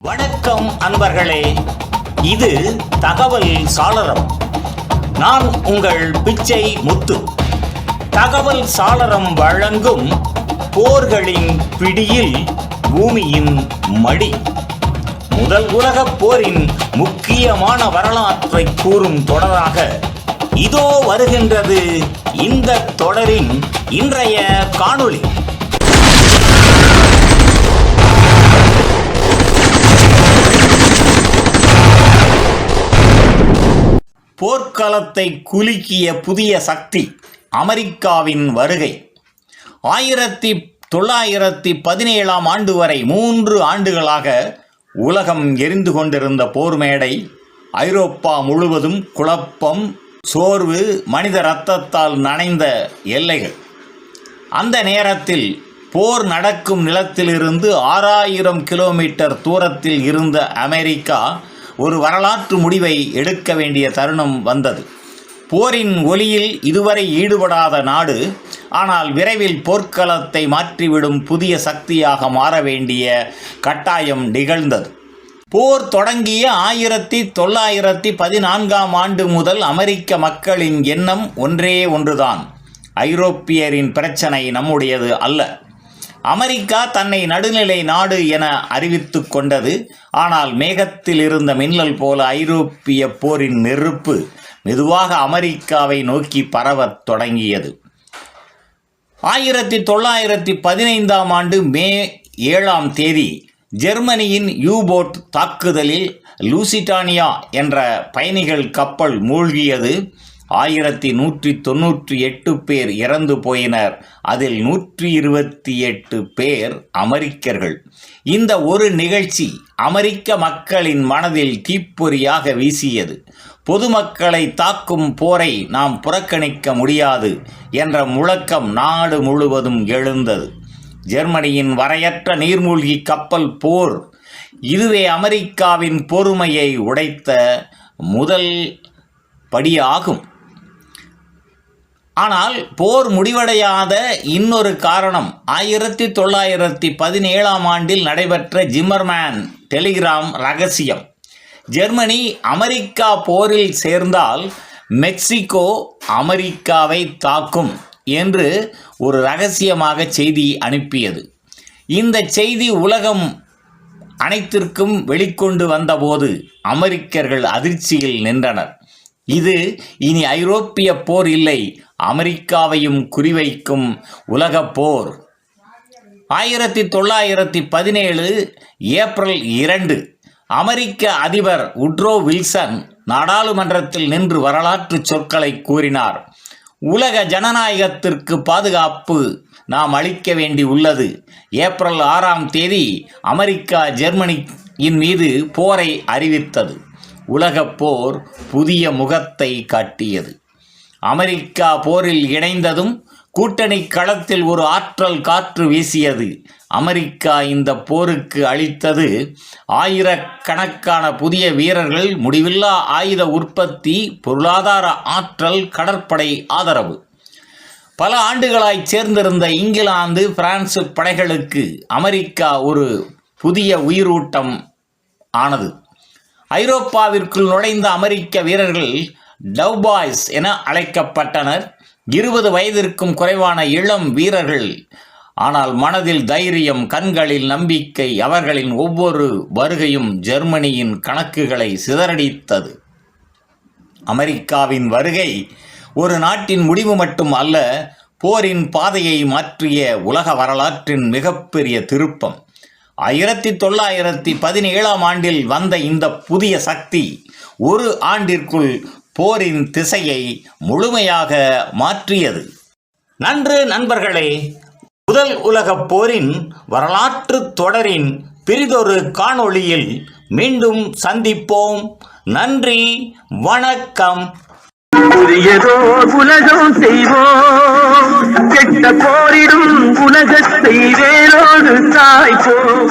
வணக்கம் அன்பர்களே, இது தகவல் சாளரம். நான் உங்கள் பிச்சை முத்து. தகவல் சாளரம் வழங்கும் போர்களின் பிடியில் பூமியின் மடி. முதல் உலகப் போரின் முக்கியமான வரலாற்றை கூறும் தொடராக இதோ வருகின்றது இந்த தொடரின் இன்றைய காணொளி. போர்க்களத்தை குலுக்கிய புதிய சக்தி அமெரிக்காவின் வருகை. 1917 ஆண்டு வரை 3 ஆண்டுகளாக உலகம் எரிந்து கொண்டிருந்த போர் மேடை. ஐரோப்பா முழுவதும் குழப்பம், சோர்வு, மனித இரத்தத்தால் நனைந்த எல்லைகள். அந்த நேரத்தில் போர் நடக்கும் நிலத்திலிருந்து 6000 கிலோமீட்டர் தூரத்தில் இருந்த அமெரிக்கா ஒரு வரலாற்று முடிவை எடுக்க வேண்டிய தருணம் வந்தது. போரின் ஒலியில் இதுவரை ஈடுபடாத நாடு, ஆனால் விரைவில் போர்க்களத்தை மாற்றிவிடும் புதிய சக்தியாக மாற வேண்டிய கட்டாயம் நிகழ்ந்தது. போர் தொடங்கிய 1914 ஆண்டு முதல் அமெரிக்க மக்களின் எண்ணம் ஒன்றே ஒன்றுதான்: ஐரோப்பியரின் பிரச்சனை நம்முடையது அல்ல. அமெரிக்கா தன்னை நடுநிலை நாடு என அறிவித்து கொண்டது. ஆனால் மேகத்தில் இருந்த மின்னல் போல ஐரோப்பிய போரின் நெருப்பு மெதுவாக அமெரிக்காவை நோக்கி பரவத் தொடங்கியது. 1915 ஆண்டு மே 7 ஜெர்மனியின் யூ-போட் தாக்குதலில் லூசிட்டானியா என்ற பயணிகள் கப்பல் மூழ்கியது. 1198 பேர் இறந்து போயினர். அதில் 128 பேர் அமெரிக்கர்கள். இந்த ஒரு நிகழ்ச்சி அமெரிக்க மக்களின் மனதில் தீப்பொறியாக வீசியது. பொதுமக்களை தாக்கும் போரை நாம் புறக்கணிக்க முடியாது என்ற முழக்கம் நாடு முழுவதும் எழுந்தது. ஜெர்மனியின் வரையற்ற நீர்மூழ்கி கப்பல் போர், இதுவே அமெரிக்காவின் பொறுமையை உடைத்த முதல் படியாகும். ஆனால் போர் முடிவடையாத இன்னொரு காரணம் 1917 ஆண்டில் நடைபெற்ற ஜிம்மர்மேன் டெலிகிராம் ரகசியம். ஜெர்மனி அமெரிக்கா போரில் சேர்ந்தால் மெக்சிகோ அமெரிக்காவை தாக்கும் என்று ஒரு ரகசியமாக செய்தி அனுப்பியது. இந்த செய்தி உலகம் அனைத்திற்கும் வெளிக்கொண்டு வந்தபோது அமெரிக்கர்கள் அதிர்ச்சியில் நின்றனர். இது இனி ஐரோப்பிய போர் இல்லை, அமெரிக்காவையும் குறிவைக்கும் உலகப் போர். 1917 ஏப்ரல் 2 அமெரிக்க அதிபர் உட்ரோ வில்சன் நாடாளுமன்றத்தில் நின்று வரலாற்று சொற்களை கூறினார். உலக ஜனநாயகத்திற்கு பாதுகாப்பு நாம் அளிக்க வேண்டி உள்ளது. ஏப்ரல் 6 அமெரிக்கா ஜெர்மனியின் மீது போரை அறிவித்தது. உலகப் போர் புதிய முகத்தை காட்டியது. அமெரிக்கா போரில் இணைந்ததும் கூட்டணி களத்தில் ஒரு ஆற்றல் காற்று வீசியது. அமெரிக்கா இந்த போருக்கு அளித்தது ஆயிரக்கணக்கான புதிய வீரர்கள், முடிவில்லா ஆயுத உற்பத்தி, பொருளாதார ஆற்றல், கடற்படை ஆதரவு. பல ஆண்டுகளாய் சேர்ந்திருந்த இங்கிலாந்து, பிரான்சு படைகளுக்கு அமெரிக்கா ஒரு புதிய உயிரூட்டம் ஆனது. ஐரோப்பாவிற்குள் நுழைந்த அமெரிக்க வீரர்கள் டவ்பாய்ஸ் என அழைக்கப்பட்டனர். 20 வயதிற்கும் குறைவான இளம் வீரர்கள். ஆனால் மனதில் தைரியம், கண்களில் நம்பிக்கை. அவர்களின் ஒவ்வொரு வருகையும் ஜெர்மனியின் கணக்குகளை சிதறடித்தது. அமெரிக்காவின் வருகை ஒரு நாட்டின் முடிவு மட்டும் அல்ல, போரின் பாதையை மாற்றிய உலக வரலாற்றின் மிகப்பெரிய திருப்பம். 1917 ஆண்டில் வந்த இந்த புதிய சக்தி ஒரு ஆண்டிற்குள் போரின் திசையை முழுமையாக மாற்றியது. நன்று நண்பர்களே, முதல் உலகப் போரின் வரலாற்று தொடரின் பிறிதொரு காணொளியில் மீண்டும் சந்திப்போம். நன்றி, வணக்கம். புதியதோ உலகம் செய்வோம், கெட்ட போரிடும் உலகத்தை வேரோடு சாய்ப்போம்.